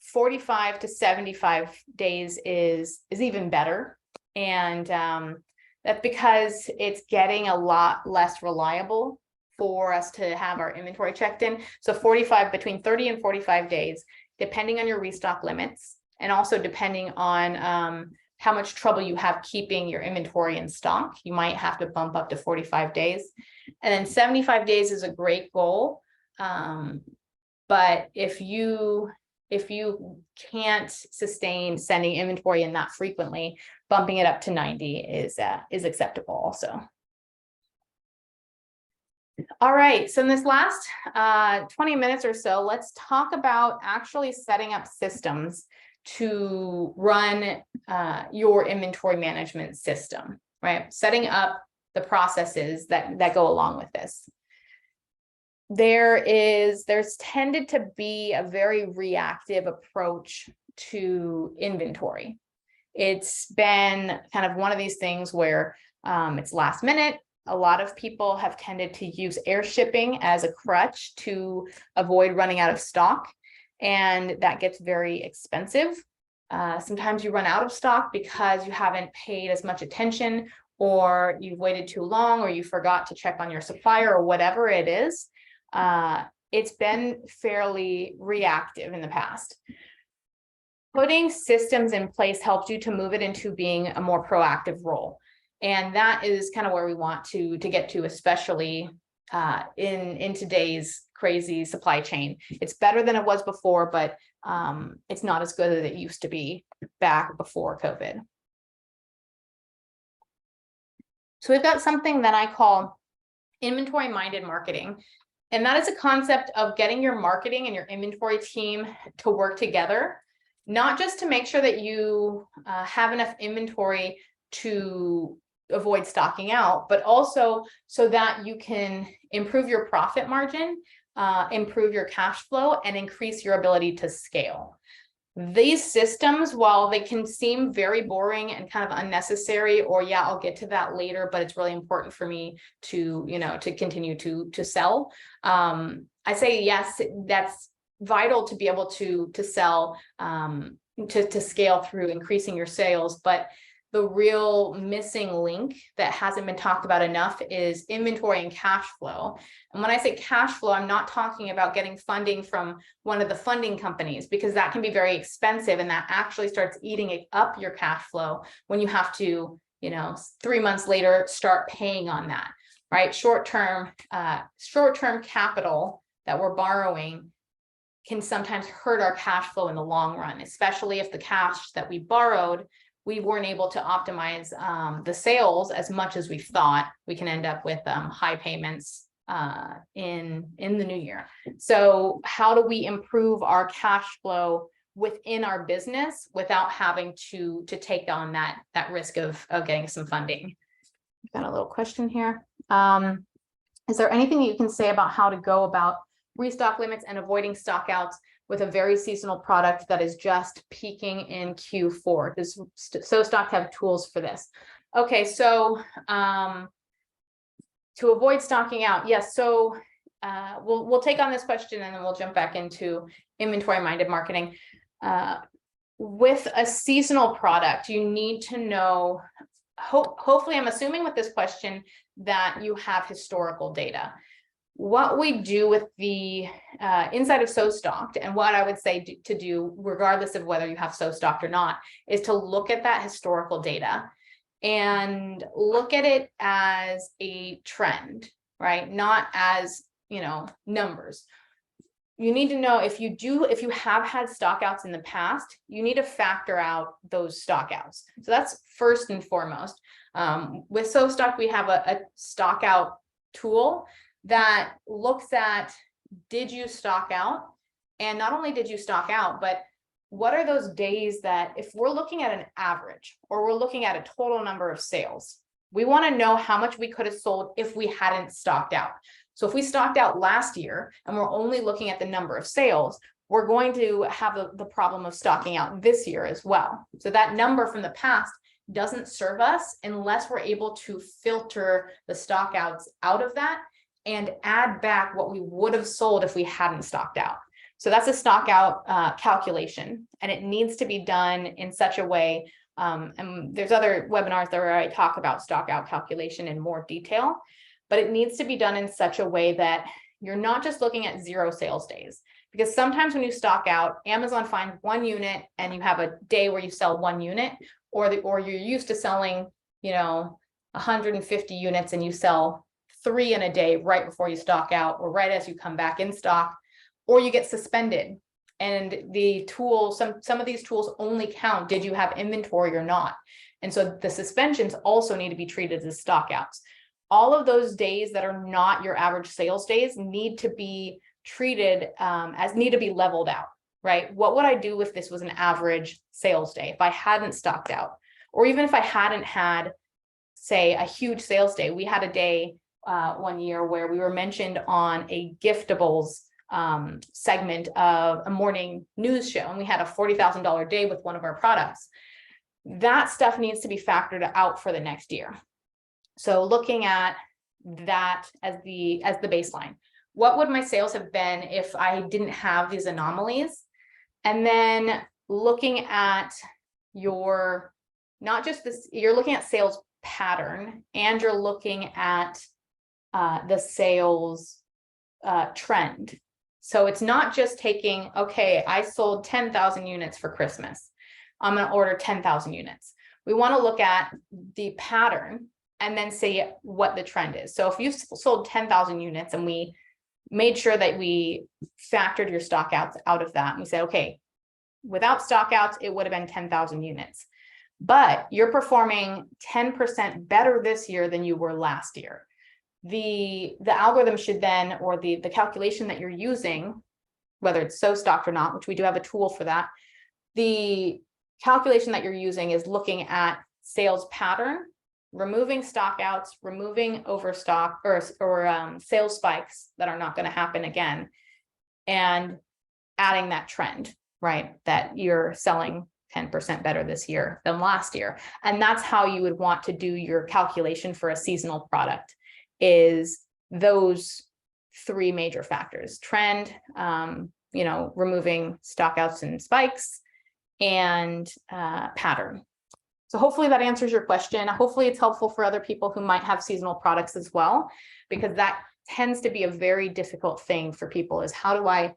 45 to 75 days is even better. And that's because it's getting a lot less reliable for us to have our inventory checked in. So between 30 and 45 days, depending on your restock limits, and also depending on how much trouble you have keeping your inventory in stock, you might have to bump up to 45 days. And then 75 days is a great goal. But if you can't sustain sending inventory in that frequently, bumping it up to 90 is acceptable also. All right, so in this last 20 minutes or so, let's talk about actually setting up systems to run your inventory management system, right? Setting up the processes that go along with this. There's tended to be a very reactive approach to inventory. It's been kind of one of these things where it's last minute. A lot of people have tended to use air shipping as a crutch to avoid running out of stock, and that gets very expensive. Sometimes you run out of stock because you haven't paid as much attention, or you've waited too long, or you forgot to check on your supplier, or whatever it is. It's been fairly reactive in the past. Putting systems in place helps you to move it into being a more proactive role. And that is kind of where we want to get to, especially in today's crazy supply chain. It's better than it was before, but it's not as good as it used to be back before COVID. So we've got something that I call inventory-minded marketing. And that is a concept of getting your marketing and your inventory team to work together, not just to make sure that you have enough inventory to avoid stocking out, but also so that you can improve your profit margin, improve your cash flow, and increase your ability to scale. These systems, while they can seem very boring and kind of unnecessary, or yeah, I'll get to that later, but it's really important for me to, to continue to sell. I say yes, that's vital to be able to sell, to scale through increasing your sales. But the real missing link that hasn't been talked about enough is inventory and cash flow. And when I say cash flow, I'm not talking about getting funding from one of the funding companies, because that can be very expensive, and that actually starts eating up your cash flow when you have to, 3 months later, start paying on that, right? Short-term capital that we're borrowing can sometimes hurt our cash flow in the long run, especially if the cash that we borrowed, we weren't able to optimize the sales as much as we thought. We can end up with high payments in the new year. So how do we improve our cash flow within our business without having to take on that risk of getting some funding? Got a little question here. Is there anything you can say about how to go about restock limits and avoiding stockouts with a very seasonal product that is just peaking in Q4? Does StockOut have tools for this? Okay, so to avoid stocking out, yes. So we'll take on this question and then we'll jump back into inventory-minded marketing. With a seasonal product, you need to know, hopefully I'm assuming with this question that you have historical data. What we do with the inside of StockOut, and what I would say to do, regardless of whether you have StockOut or not, is to look at that historical data and look at it as a trend, right? Not as, numbers. you need to know if you have had stockouts in the past, you need to factor out those stockouts. So that's first and foremost. With SoStock, we have a stockout tool that looks at, did you stock out? And not only did you stock out, but what are those days that, if we're looking at an average or we're looking at a total number of sales, we want to know how much we could have sold if we hadn't stocked out. So if we stocked out last year and we're only looking at the number of sales, we're going to have the problem of stocking out this year as well. So that number from the past doesn't serve us unless we're able to filter the stockouts out of that and add back what we would have sold if we hadn't stocked out. So that's a stockout calculation, and it needs to be done in such a way. And there's other webinars where I talk about stockout calculation in more detail, but it needs to be done in such a way that you're not just looking at 0 sales days. Because sometimes when you stock out, Amazon finds 1 unit and you have a day where you sell 1 unit, or you're used to selling, 150 units and you sell 3 in a day right before you stock out, or right as you come back in stock, or you get suspended. And the tool, some of these tools only count, did you have inventory or not? And so the suspensions also need to be treated as stockouts. All of those days that are not your average sales days need to be treated need to be leveled out, right? What would I do if this was an average sales day, if I hadn't stocked out, or even if I hadn't had, say, a huge sales day? We had a day one year where we were mentioned on a giftables segment of a morning news show, and we had a $40,000 day with one of our products. That stuff needs to be factored out for the next year. So looking at that as the baseline, what would my sales have been if I didn't have these anomalies? And then looking at your, not just this, you're looking at sales pattern, and you're looking at the sales trend. So it's not just taking, okay, I sold 10,000 units for Christmas, I'm going to order 10,000 units. We want to look at the pattern and then say what the trend is. So if you sold 10,000 units and we made sure that we factored your stockouts out of that, and we said, okay, without stockouts, it would have been 10,000 units, but you're performing 10% better this year than you were last year. The algorithm should then, or the calculation that you're using, whether it's SoStock or not, which we do have a tool for that, the calculation that you're using is looking at sales pattern, removing stockouts, removing overstock or sales spikes that are not going to happen again, and adding that trend, right? That you're selling 10% better this year than last year. And that's how you would want to do your calculation for a seasonal product, is those 3 major factors: trend, removing stockouts and spikes, and pattern. So hopefully that answers your question. Hopefully it's helpful for other people who might have seasonal products as well, because that tends to be a very difficult thing for people, is how do I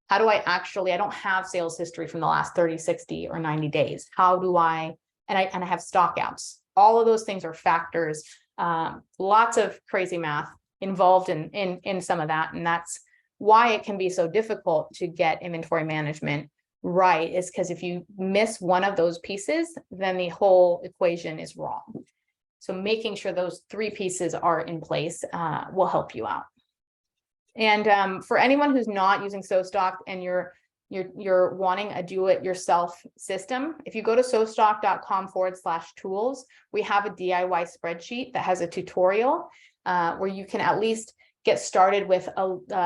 actually, I don't have sales history from the last 30, 60, or 90 days. How do I, and I have stockouts. All of those things are factors. Lots of crazy math involved in some of that. And that's why it can be so difficult to get inventory management right, is because if you miss one of those pieces, then the whole equation is wrong. So making sure those 3 pieces are in place will help you out. And for anyone who's not using SoStock and you're wanting a do-it-yourself system, if you go to sostock.com/tools, we have a DIY spreadsheet that has a tutorial where you can at least get started with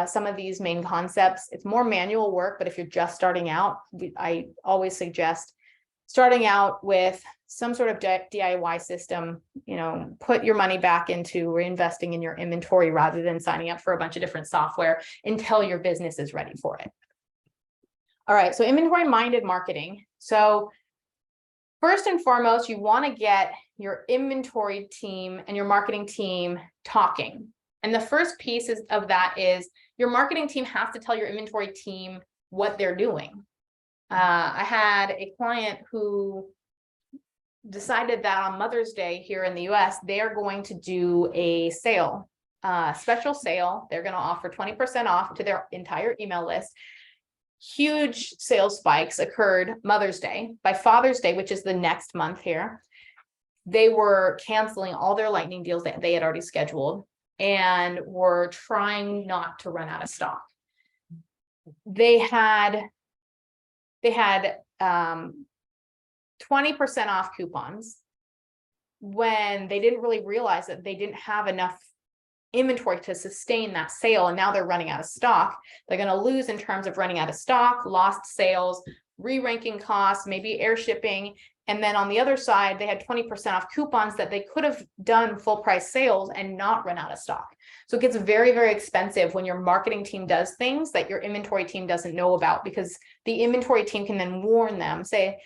some of these main concepts. It's more manual work, but if you're just starting out, I always suggest starting out with some sort of DIY system. Put your money back into reinvesting in your inventory rather than signing up for a bunch of different software until your business is ready for it. All right, so inventory-minded marketing. So first and foremost, you want to get your inventory team and your marketing team talking. And the first piece of that is your marketing team has to tell your inventory team what they're doing. I had a client who decided that on Mother's Day here in the US, they're going to do a sale special sale. They're going to offer 20% off to their entire email list. Huge sales spikes occurred Mother's Day. By Father's Day, which is the next month here, they were canceling all their lightning deals that they had already scheduled and were trying not to run out of stock. They had 20% off coupons when they didn't really realize that they didn't have enough inventory to sustain that sale, and now they're running out of stock. They're going to lose in terms of running out of stock, lost sales, re-ranking costs, maybe air shipping. And then on the other side, they had 20% off coupons that they could have done full price sales and not run out of stock. So it gets very, very expensive when your marketing team does things that your inventory team doesn't know about, because the inventory team can then warn them, say,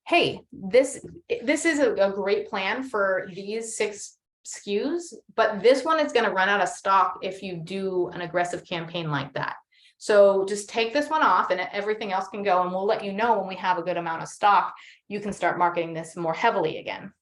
hey, this is a great plan for these 6 SKUs, but this one is going to run out of stock if you do an aggressive campaign like that. So just take this one off and everything else can go, and we'll let you know when we have a good amount of stock, you can start marketing this more heavily again.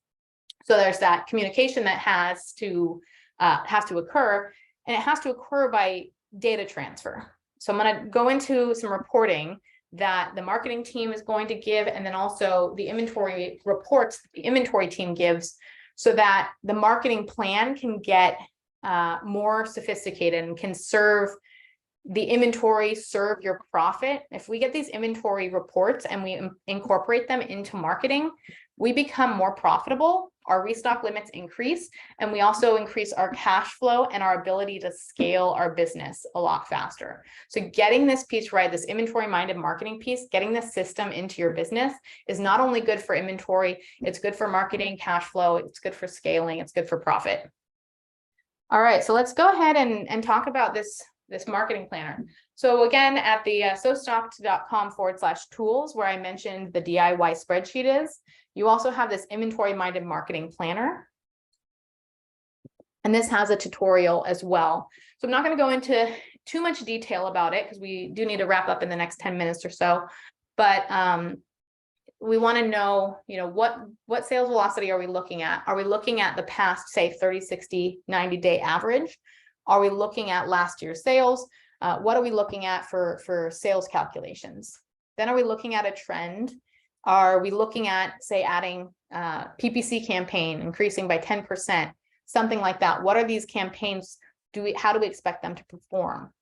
So there's that communication that has to occur, and it has to occur by data transfer. So I'm going to go into some reporting that the marketing team is going to give, and then also the inventory reports the inventory team gives, so that the marketing plan can get more sophisticated and can serve the inventory, serve your profit. If we get these inventory reports and we incorporate them into marketing, we become more profitable, our restock limits increase, and we also increase our cash flow and our ability to scale our business a lot faster. So getting this piece right, this inventory minded marketing piece, getting the system into your business is not only good for inventory, it's good for marketing, cash flow, it's good for scaling, it's good for profit. All right, so let's go ahead and talk about this marketing planner. So again, at the sostocked.com/tools, where I mentioned the DIY spreadsheet is, you also have this inventory minded marketing planner. And this has a tutorial as well. So I'm not going to go into too much detail about it because we do need to wrap up in the next 10 minutes or so. But we want to know, what sales velocity are we looking at? Are we looking at the past, say, 30, 60, 90-day average? Are we looking at last year's sales? What are we looking at for sales calculations? Then are we looking at a trend? Are we looking at, say, adding PPC campaign, increasing by 10%, something like that? What are these campaigns? How do we expect them to perform?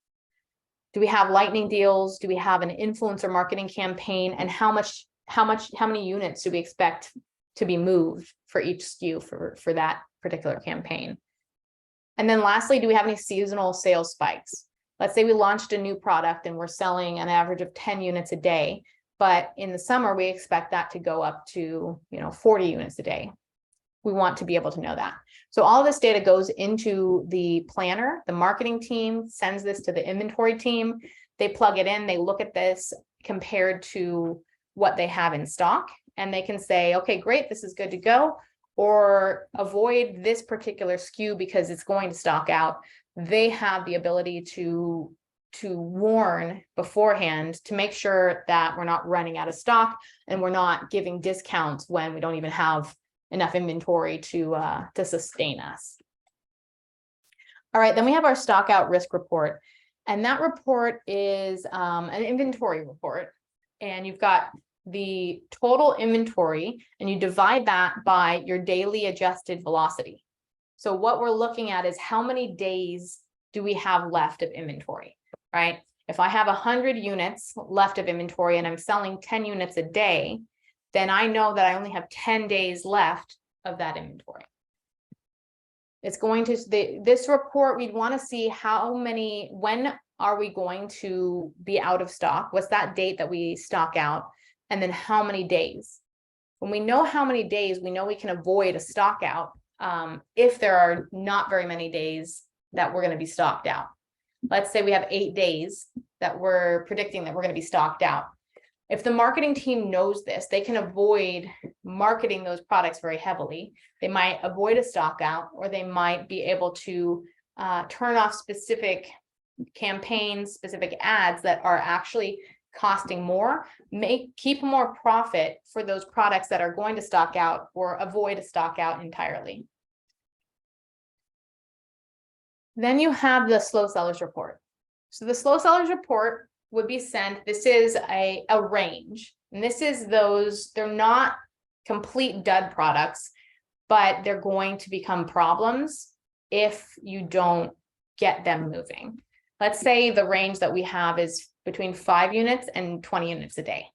Do we have lightning deals? Do we have an influencer marketing campaign? And how many units do we expect to be moved for each SKU for that particular campaign? And then lastly, do we have any seasonal sales spikes? Let's say we launched a new product and we're selling an average of 10 units a day, but in the summer, we expect that to go up to 40 units a day. We want to be able to know that. So all this data goes into the planner. The marketing team sends this to the inventory team. They plug it in, they look at this compared to what they have in stock, and they can say, okay, great, this is good to go, or avoid this particular SKU because it's going to stock out. They have the ability to warn beforehand to make sure that we're not running out of stock and we're not giving discounts when we don't even have enough inventory to sustain us. All right, then we have our stock out risk report. And that report is an inventory report. And you've got the total inventory, and you divide that by your daily adjusted velocity. So what we're looking at is how many days do we have left of inventory, right? If I have 100 units left of inventory and I'm selling 10 units a day, then I know that I only have 10 days left of that inventory. It's going to, this report, we'd want to see when are we going to be out of stock? What's that date that we stock out? And then how many days? When we know how many days, we know we can avoid a stock out if there are not very many days that we're going to be stocked out. Let's say we have 8 days that we're predicting that we're going to be stocked out. If the marketing team knows this, they can avoid marketing those products very heavily. They might avoid a stock out, or they might be able to turn off specific campaigns, specific ads that are actually costing more, keep more profit for those products that are going to stock out, or avoid a stock out entirely. Then you have the slow sellers report. So the slow sellers report would be sent. This is a range. And this is those, they're not complete dud products, but they're going to become problems if you don't get them moving. Let's say the range that we have is between 5 units and 20 units a day.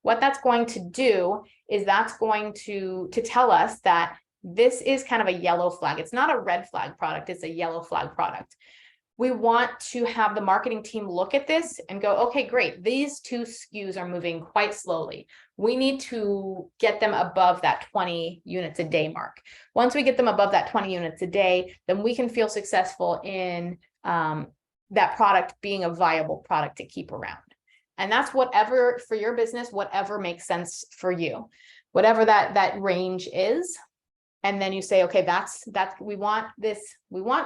What that's going to do is that's going to tell us that this is kind of a yellow flag. It's not a red flag product, it's a yellow flag product. We want to have the marketing team look at this and go, okay, great. These two SKUs are moving quite slowly. We need to get them above that 20 units a day mark. Once we get them above that 20 units a day, then we can feel successful in that product being a viable product to keep around. And that's whatever for your business, whatever makes sense for you, whatever that range is. And then you say, okay, that's we want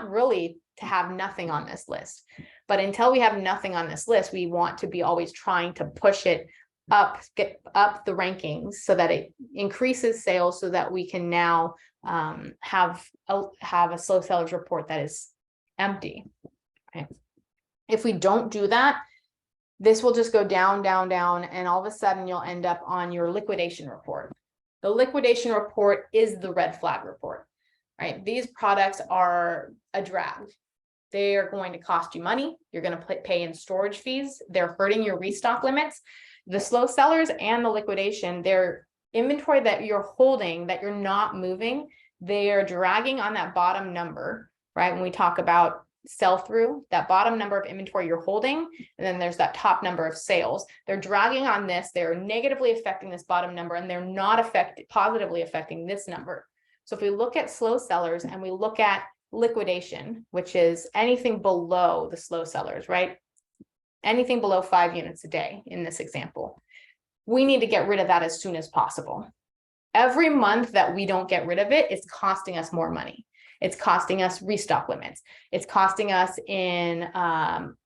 really to have nothing on this list. But until we have nothing on this list, we want to be always trying to push it up, get up the rankings so that it increases sales, so that we can now have a slow sellers report that is empty. Right? If we don't do that, this will just go down, down, down, and all of a sudden you'll end up on your liquidation report. The liquidation report is the red flag report, right? These products are a drag. They are going to cost you money. You're going to pay in storage fees. They're hurting your restock limits. The slow sellers and the liquidation, their inventory that you're holding, that you're not moving, they are dragging on that bottom number, right? When we talk about sell through, that bottom number of inventory you're holding, and then there's that top number of sales. They're dragging on this. They're negatively affecting this bottom number, and they're not positively affecting this number. So if we look at slow sellers and we look at liquidation, which is anything below the slow sellers, right? Anything below 5 units a day in this example, we need to get rid of that as soon as possible. Every month that we don't get rid of it, it's costing us more money. It's costing us restock limits. It's costing us in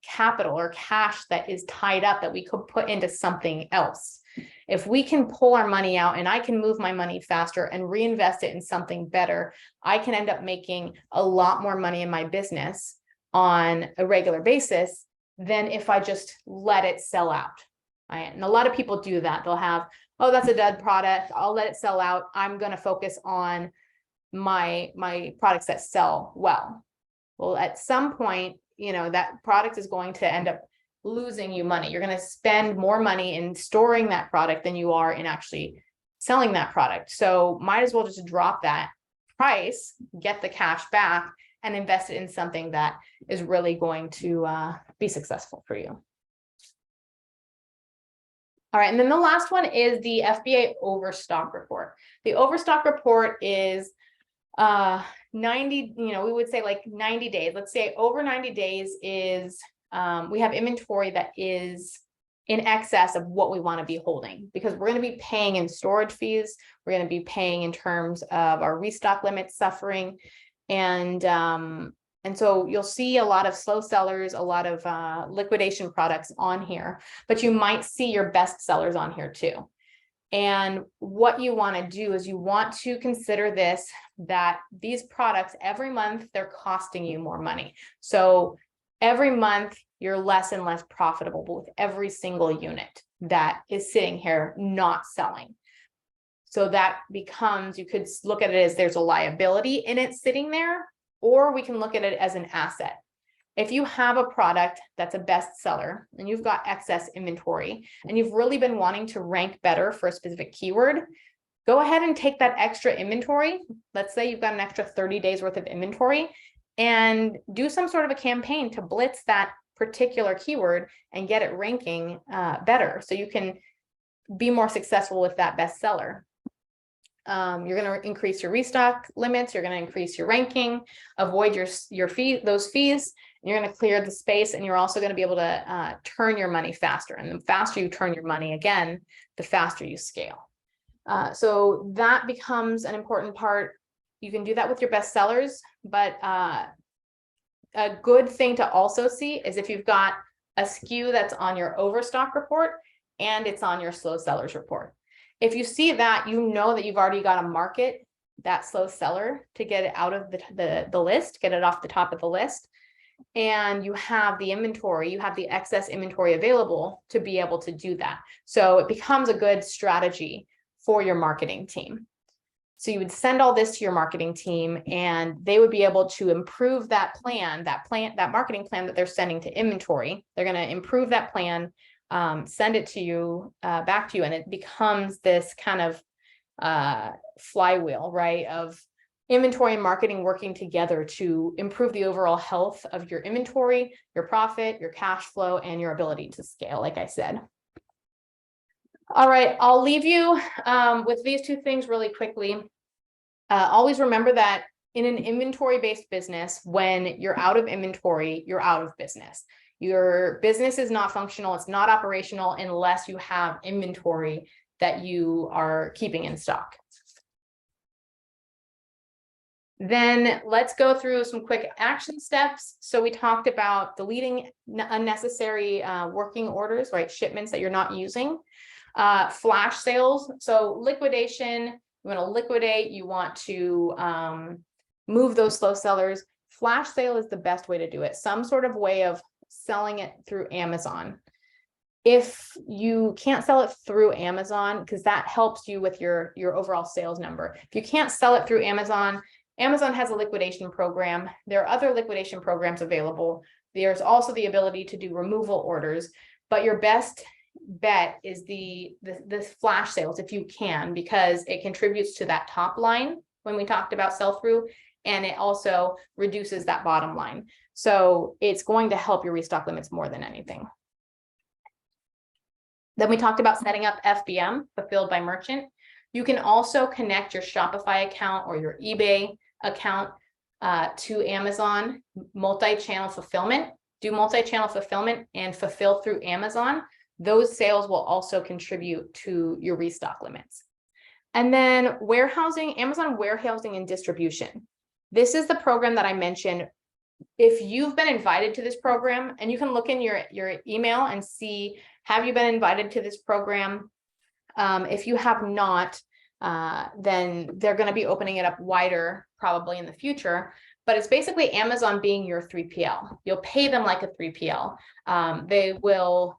capital or cash that is tied up that we could put into something else. If we can pull our money out and I can move my money faster and reinvest it in something better, I can end up making a lot more money in my business on a regular basis than if I just let it sell out. Right? And a lot of people do that. They'll have, oh, that's a dud product. I'll let it sell out. I'm going to focus on my products that sell well. Well, at some point, you know, that product is going to end up losing you money. You're going to spend more money in storing that product than you are in actually selling that product. So might as well just drop that price, get the cash back, and invest it in something that is really going to be successful for you. All right, and then the last one is the FBA overstock report. The overstock report is 90, you know, we would say like 90 days. Let's say over 90 days is we have inventory that is in excess of what we want to be holding, because we're going to be paying in storage fees. We're going to be paying in terms of our restock limits suffering. And so you'll see a lot of slow sellers, a lot of liquidation products on here, but you might see your best sellers on here too. And what you want to do is you want to consider this, that these products every month, they're costing you more money. So every month you're less and less profitable with every single unit that is sitting here not selling. So that becomes, you could look at it as there's a liability in it sitting there, or we can look at it as an asset. If you have a product that's a bestseller and you've got excess inventory and you've really been wanting to rank better for a specific keyword, go ahead and take that extra inventory. Let's say you've got an extra 30 days worth of inventory, and do some sort of a campaign to blitz that particular keyword and get it ranking better, so you can be more successful with that bestseller. You're going to increase your restock limits. You're going to increase your ranking, avoid your fee, those fees. And you're going to clear the space, and you're also going to be able to turn your money faster. And the faster you turn your money, again, the faster you scale. So that becomes an important part. You can do that with your best sellers, but a good thing to also see is if you've got a SKU that's on your overstock report and it's on your slow sellers report. If you see that, you know that you've already got to market that slow seller to get it out of the list, get it off the top of the list. and you have the inventory, you have the excess inventory available to be able to do that. So it becomes a good strategy for your marketing team. So you would send all this to your marketing team, and they would be able to improve that marketing plan that they're sending to inventory. They're going to improve that plan, send it to you, back to you, and it becomes this kind of flywheel, right, of inventory and marketing working together to improve the overall health of your inventory, your profit, your cash flow, and your ability to scale, like I said. All right, I'll leave you with these two things really quickly. Always remember that in an inventory-based business, when you're out of inventory, you're out of business. Your business is not functional, it's not operational unless you have inventory that you are keeping in stock. Then let's go through some quick action steps. So we talked about deleting unnecessary working orders, right? Shipments that you're not using. Flash sales. So liquidation, you want to liquidate, you want to move those slow sellers. Flash sale is the best way to do it. Some sort of way of selling it through Amazon. If you can't sell it through Amazon, because that helps you with your overall sales number. If you can't sell it through Amazon, Amazon has a liquidation program. There are other liquidation programs available. There's also the ability to do removal orders, but your best bet is the flash sales if you can, because it contributes to that top line when we talked about sell-through, and it also reduces that bottom line. So it's going to help your restock limits more than anything. Then we talked about setting up FBM, fulfilled by merchant. You can also connect your Shopify account or your eBay account to Amazon multi-channel fulfillment. Do multi-channel fulfillment and fulfill through Amazon. Those sales will also contribute to your restock limits. And then warehousing, Amazon warehousing and distribution. This is the program that I mentioned. If you've been invited to this program, and you can look in your email and see, have you been invited to this program? If you have not, then they're going to be opening it up wider probably in the future. But it's basically Amazon being your 3PL. You'll pay them like a 3PL. They will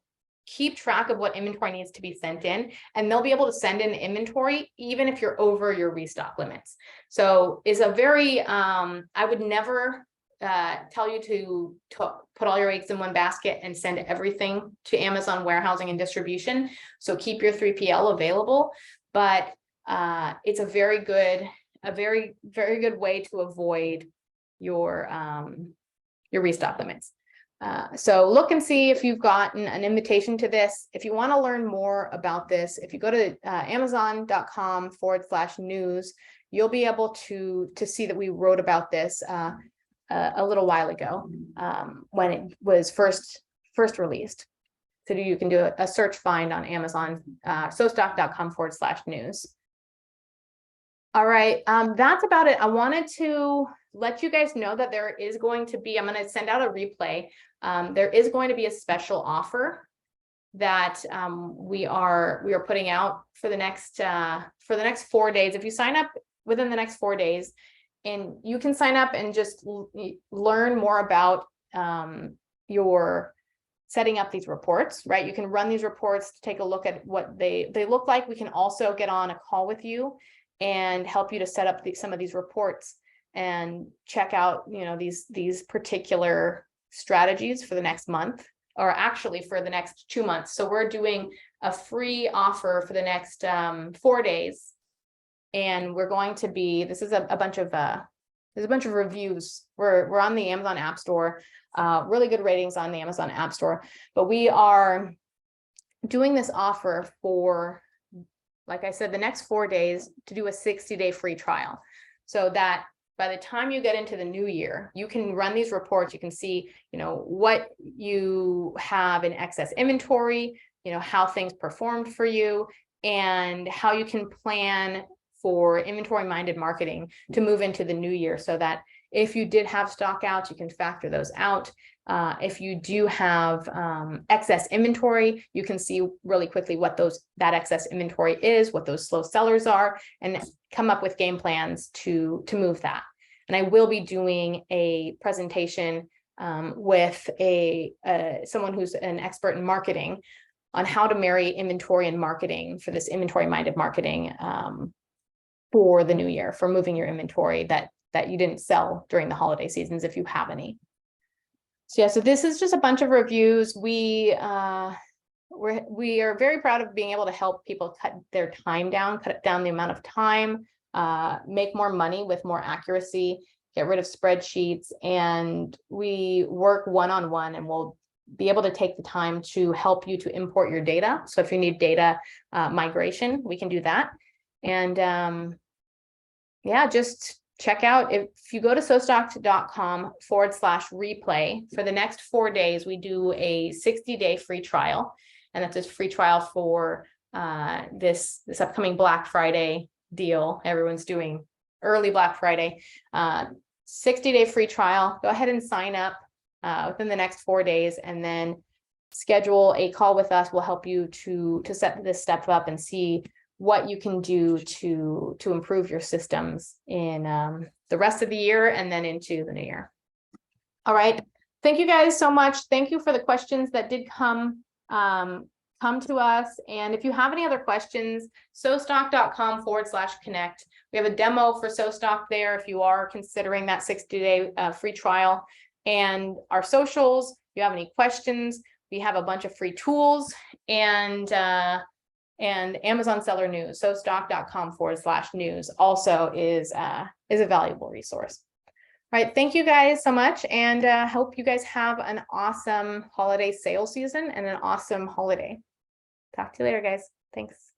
keep track of what inventory needs to be sent in, and they'll be able to send in inventory even if you're over your restock limits. So is a very, I would never tell you to put all your eggs in one basket and send everything to Amazon warehousing and distribution. So keep your 3PL available, but it's a very good way to avoid your restock limits. So look and see if you've gotten an invitation to this. If you want to learn more about this, if you go to amazon.com/news, you'll be able to see that we wrote about this a little while ago when it was first released. So you can do a search find on Amazon, sostock.com/news. All right, that's about it. I wanted to let you guys know that there is going to be, I'm going to send out a replay. There is going to be a special offer that we are putting out for the next 4 days. If you sign up within the next 4 days, and you can sign up and just learn more about your setting up these reports, right? You can run these reports to take a look at what they look like. We can also get on a call with you and help you to set up some of these reports and check out, these particular strategies for the next month, or actually for the next 2 months. So we're doing a free offer for the next 4 days. And we're going to be, this is a bunch of reviews. We're on the Amazon App Store, really good ratings on the Amazon App Store, but we are doing this offer for, like I said, the next 4 days to do a 60-day free trial. So that by the time you get into the new year, you can run these reports, you can see, what you have in excess inventory, how things performed for you, and how you can plan for inventory-minded marketing to move into the new year, so that if you did have stock outs, you can factor those out. If you do have excess inventory, you can see really quickly what that excess inventory is, what those slow sellers are, and come up with game plans to move that. And I will be doing a presentation with someone who's an expert in marketing on how to marry inventory and marketing for this inventory-minded marketing for the new year, for moving your inventory that you didn't sell during the holiday seasons, if you have any. So yeah, so this is just a bunch of reviews. We are very proud of being able to help people cut their time down, cut down the amount of time, make more money with more accuracy, get rid of spreadsheets, and we work one-on-one, and we'll be able to take the time to help you to import your data. So if you need data migration, we can do that. And yeah, just check out, if you go to SoStocked.com/replay, for the next 4 days, we do a 60-day free trial. And that's a free trial for this upcoming Black Friday deal. Everyone's doing early Black Friday. 60-day free trial. Go ahead and sign up within the next 4 days, and then schedule a call with us. We'll help you to set this step up and see what you can do to improve your systems in the rest of the year and then into the new year. All right. Thank you guys so much. Thank you for the questions that did come to us. And if you have any other questions, SoStock.com/connect. We have a demo for SoStock there if you are considering that 60-day free trial. And our socials, if you have any questions, we have a bunch of free tools, and Amazon Seller News, SoStock.com/news also is a valuable resource. All right, thank you guys so much, and hope you guys have an awesome holiday sales season and an awesome holiday. Talk to you later, guys. Thanks.